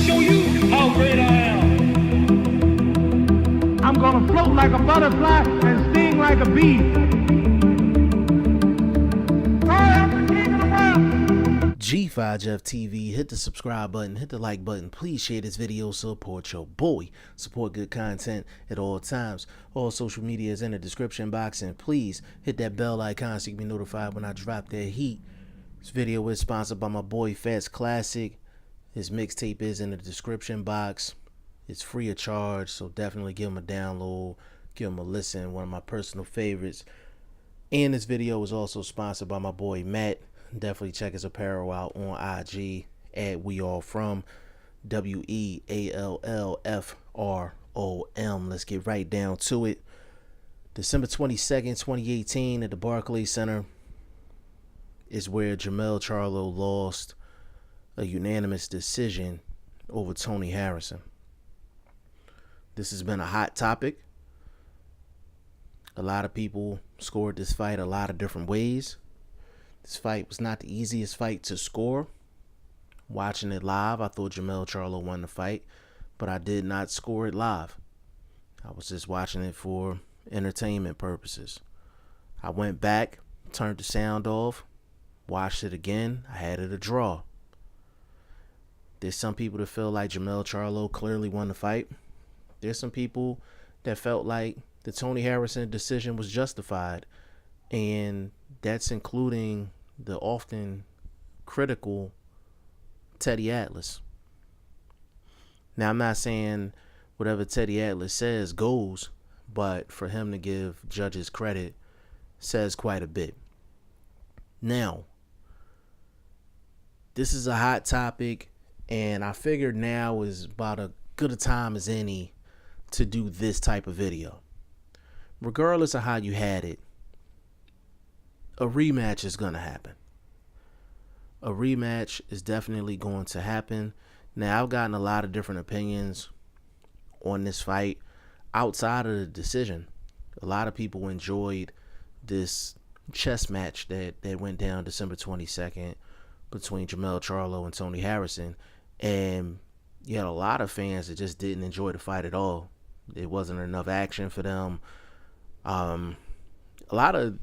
show you how great I am. I'm gonna float like a butterfly and sting like a bee. I am the king of the world. G5 Jeff TV, hit the subscribe button, hit the like button. Please share this video, support your boy. Support good content at all times. All social media is in the description box, and please hit that bell icon so you can be notified when I drop that heat. This video is sponsored by my boy Fats Classic. His mixtape is in the description box. It's free of charge, so definitely give him a download, give him a listen. One of my personal favorites. And this video is also sponsored by my boy Matt. Definitely check his apparel out on IG at WeAllFrom, WeAllFrom. Let's get right down to it. December 22nd, 2018 at the Barclays Center is where Jermell Charlo lost a unanimous decision over Tony Harrison. This has been a hot topic. A lot of people scored this fight a lot of different ways. This fight was not the easiest fight to score. Watching it live, I thought Jermell Charlo won the fight, but I did not score it live. I was just watching it for entertainment purposes. I went back, turned the sound off, watched it again. I had it a draw. There's some people that feel like Jermell Charlo clearly won the fight. There's some people that felt like the Tony Harrison decision was justified, and that's including the often critical Teddy Atlas. Now, I'm not saying whatever Teddy Atlas says goes, but for him to give judges credit says quite a bit. Now, this is a hot topic, and I figured now is about as good a time as any to do this type of video. Regardless of how you had it, a rematch is going to happen. A rematch is definitely going to happen. Now, I've gotten a lot of different opinions on this fight outside of the decision. A lot of people enjoyed this chess match that went down December 22nd between Jermell Charlo and Tony Harrison. And you had a lot of fans that just didn't enjoy the fight at all. It wasn't enough action for them. A lot of,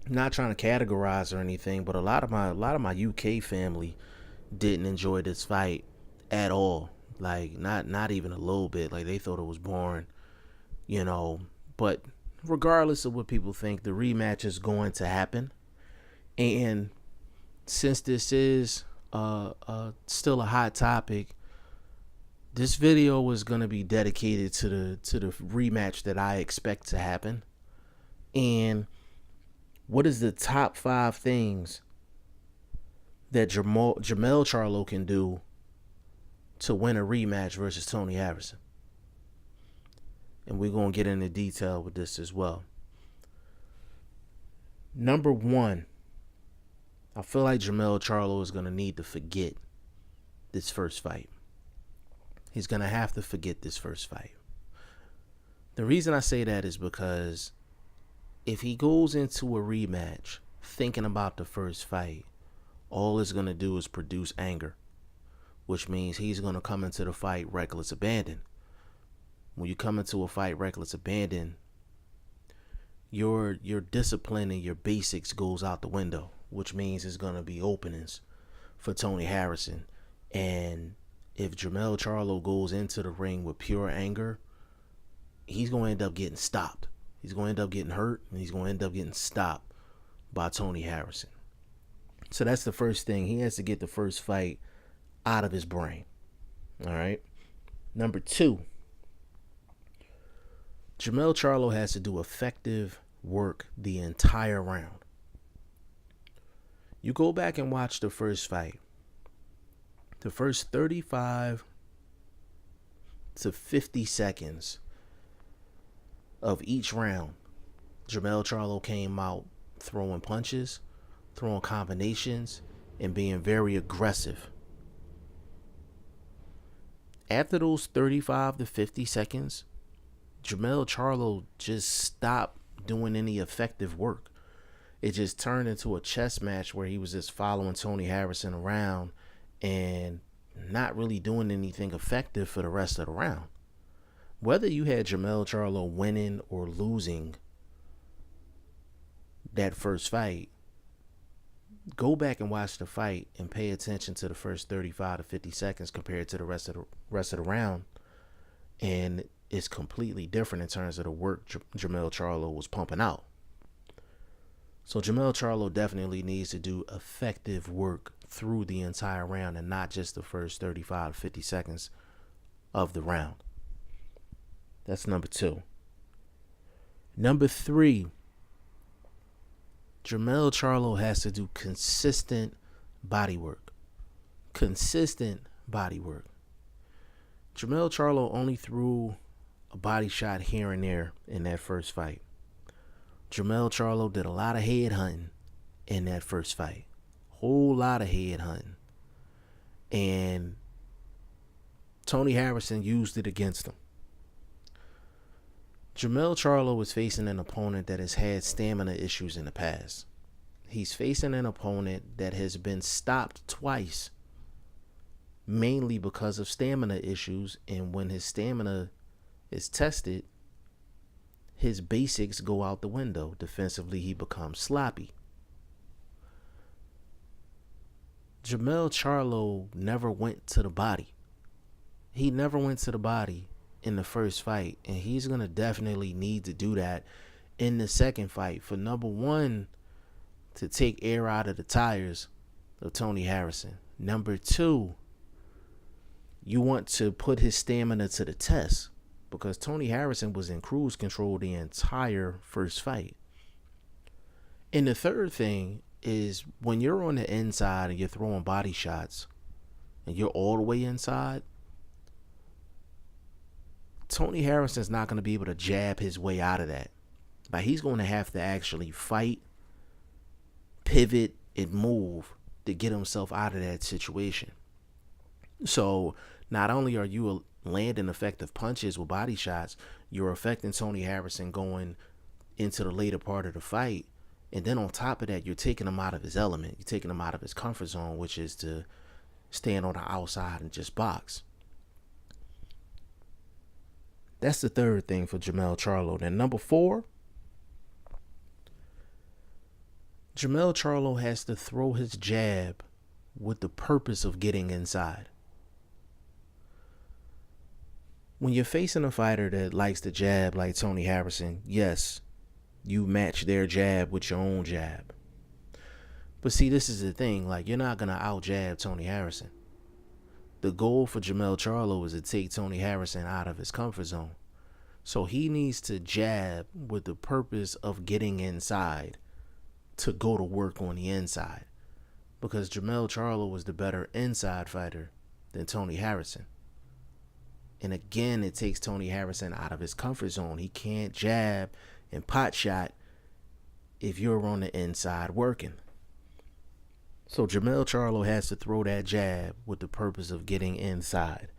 not trying to categorize or anything, but a lot of my UK family didn't enjoy this fight at all. Like not even a little bit. Like they thought it was boring, you know. But regardless of what people think, the rematch is going to happen. And since this is still a hot topic, this video was going to be dedicated to the rematch that I expect to happen. And what is the top 5 things that Jermell Charlo can do to win a rematch versus Tony Harrison? And we're going to get into detail with this as well. Number 1, I feel like Jermell Charlo is going to need to forget this first fight. He's going to have to forget this first fight. The reason I say that is because if he goes into a rematch thinking about the first fight, all it's going to do is produce anger, which means he's going to come into the fight reckless abandon. When you come into a fight reckless abandon, your discipline and your basics goes out the window, which means it's going to be openings for Tony Harrison. And if Jermell Charlo goes into the ring with pure anger, he's going to end up getting stopped. He's going to end up getting hurt, and he's going to end up getting stopped by Tony Harrison. So that's the first thing. He has to get the first fight out of his brain. All right. Number 2, Jermell Charlo has to do effective work the entire round. You go back and watch the first fight. The first 35 to 50 seconds of each round, Jermell Charlo came out throwing punches, throwing combinations, and being very aggressive. After those 35 to 50 seconds, Jermell Charlo just stopped doing any effective work. It just turned into a chess match where he was just following Tony Harrison around and not really doing anything effective for the rest of the round. Whether you had Jermell Charlo winning or losing that first fight, go back and watch the fight and pay attention to the first 35 to 50 seconds compared to the rest of the round, and it's completely different in terms of the work Jermell Charlo was pumping out. So Jermell Charlo definitely needs to do effective work through the entire round and not just the first 35 to 50 seconds of the round. That's number 2. Number 3, Jermell Charlo has to do consistent body work. Consistent body work. Jermell Charlo only threw a body shot here and there in that first fight. Jermell Charlo did a lot of head hunting in that first fight. Whole lot of head hunting. And Tony Harrison used it against him. Jermell Charlo is facing an opponent that has had stamina issues in the past. He's facing an opponent that has been stopped twice, mainly because of stamina issues, and when his stamina is tested, his basics go out the window. Defensively, he becomes sloppy. Jermell Charlo never went to the body. He never went to the body in the first fight, and he's going to definitely need to do that in the second fight for, number 1, to take air out of the tires of Tony Harrison. Number 2, you want to put his stamina to the test because Tony Harrison was in cruise control the entire first fight. And the third thing is when you're on the inside and you're throwing body shots and you're all the way inside, Tony Harrison's not going to be able to jab his way out of that. Like, he's going to have to actually fight, pivot, and move to get himself out of that situation. So not only are you landing effective punches with body shots, you're affecting Tony Harrison going into the later part of the fight. And then on top of that, you're taking him out of his element. You're taking him out of his comfort zone, which is to stand on the outside and just box. That's the third thing for Jermell Charlo. Then number 4, Jermell Charlo has to throw his jab with the purpose of getting inside. When you're facing a fighter that likes to jab like Tony Harrison, yes, you match their jab with your own jab. But see, this is the thing. Like, you're not going to out-jab Tony Harrison. The goal for Jermell Charlo is to take Tony Harrison out of his comfort zone. So he needs to jab with the purpose of getting inside to go to work on the inside. Because Jermell Charlo was the better inside fighter than Tony Harrison. And again, it takes Tony Harrison out of his comfort zone. He can't jab and pot shot if you're on the inside working. So Jermell Charlo has to throw that jab with the purpose of getting inside.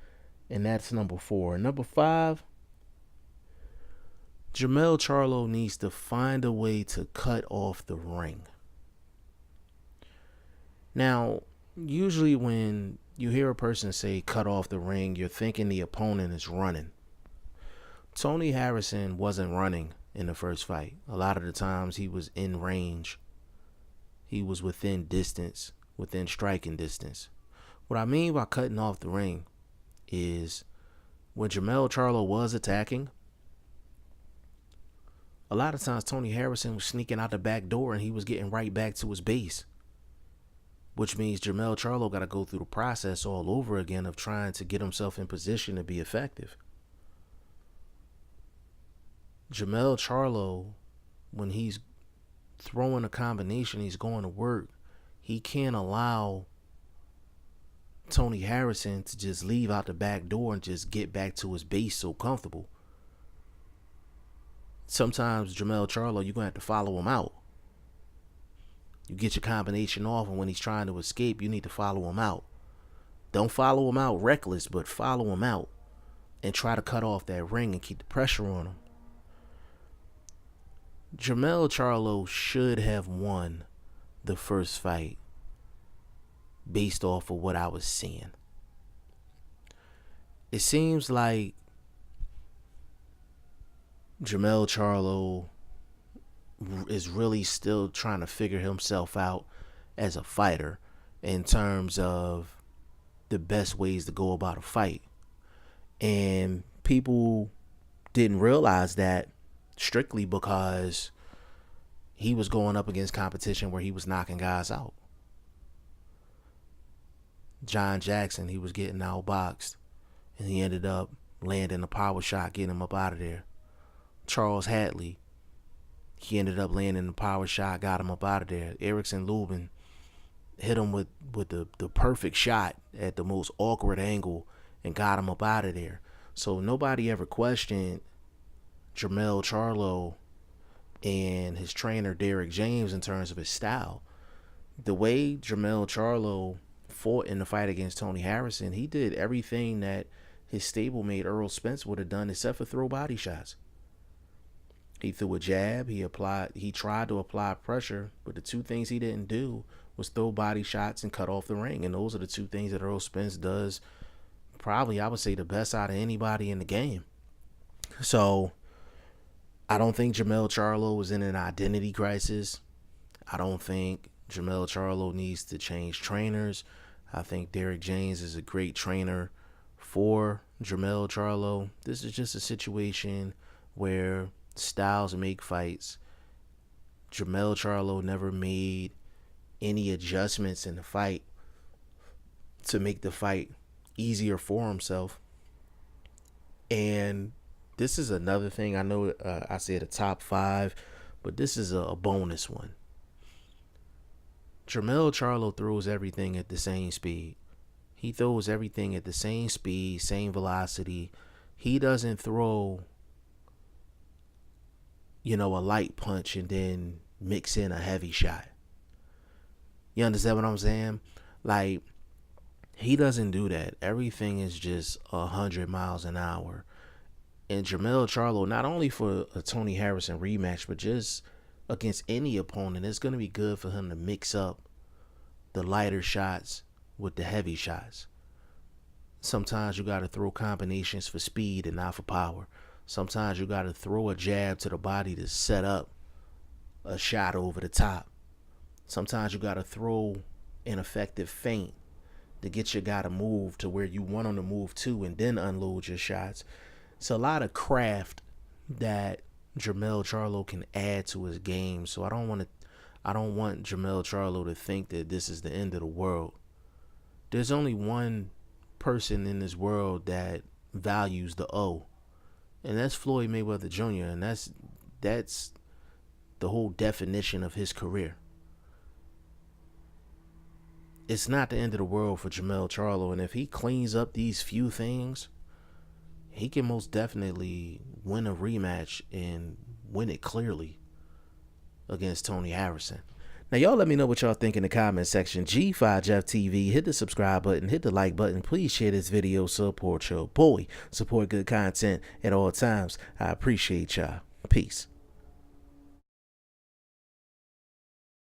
And that's number 4. Number 5, Jermell Charlo needs to find a way to cut off the ring. Now, usually when you hear a person say cut off the ring, you're thinking the opponent is running. Tony Harrison wasn't running in the first fight. A lot of the times he was in range. He was within distance, within striking distance. What I mean by cutting off the ring is when Jermell Charlo was attacking, a lot of times Tony Harrison was sneaking out the back door and he was getting right back to his base. Which means Jermell Charlo got to go through the process all over again of trying to get himself in position to be effective. Jermell Charlo, when he's throwing a combination, he's going to work, he can't allow Tony Harrison to just leave out the back door and just get back to his base so comfortable. Sometimes Jermell Charlo, you're going to have to follow him out. You get your combination off, and when he's trying to escape, you need to follow him out. Don't follow him out reckless, but follow him out and try to cut off that ring and keep the pressure on him. Jermell Charlo should have won the first fight based off of what I was seeing. it seems like Jermell Charlo is really still trying to figure himself out as a fighter in terms of the best ways to go about a fight. And people didn't realize that strictly because he was going up against competition where he was knocking guys out. John Jackson, he was getting outboxed, and he ended up landing a power shot, getting him up out of there. Charles Hadley, he ended up landing a power shot, got him up out of there. Erickson Lubin hit him with the perfect shot at the most awkward angle and got him up out of there. So nobody ever questioned Jermell Charlo and his trainer Derrick James in terms of his style. The way Jermell Charlo fought in the fight against Tony Harrison, he did everything that his stablemate Earl Spence would have done except for throw body shots. He threw a jab, he tried to apply pressure, but the two things he didn't do was throw body shots and cut off the ring. And those are the two things that Earl Spence does probably, I would say, the best out of anybody in the game. So I don't think Jermell Charlo was in an identity crisis. I don't think Jermell Charlo needs to change trainers. I think Derrick James is a great trainer for Jermell Charlo. This is just a situation where styles make fights. Jermell Charlo never made any adjustments in the fight to make the fight easier for himself. And this is another thing. I know I said a top 5, but this is a bonus one. Jermell Charlo throws everything at the same speed. He throws everything at the same speed, same velocity. He doesn't throw, a light punch and then mix in a heavy shot. You understand what I'm saying? Like, he doesn't do that. Everything is just 100 miles an hour. And Jermell Charlo, not only for a Tony Harrison rematch, but just against any opponent, it's going to be good for him to mix up the lighter shots with the heavy shots. Sometimes you got to throw combinations for speed and not for power. Sometimes you got to throw a jab to the body to set up a shot over the top. Sometimes you got to throw an effective feint to get your guy to move to where you want him to move to and then unload your shots. It's a lot of craft that Jermell Charlo can add to his game. So I don't want Jermell Charlo to think that this is the end of the world. There's only one person in this world that values the O, and that's Floyd Mayweather Jr., and that's the whole definition of his career. It's not the end of the world for Jermell Charlo, and if he cleans up these few things, he can most definitely win a rematch and win it clearly against Tony Harrison. Now, y'all let me know what y'all think in the comment section. G5 Jeff TV, hit the subscribe button, hit the like button. Please share this video, support your boy. Support good content at all times. I appreciate y'all. Peace.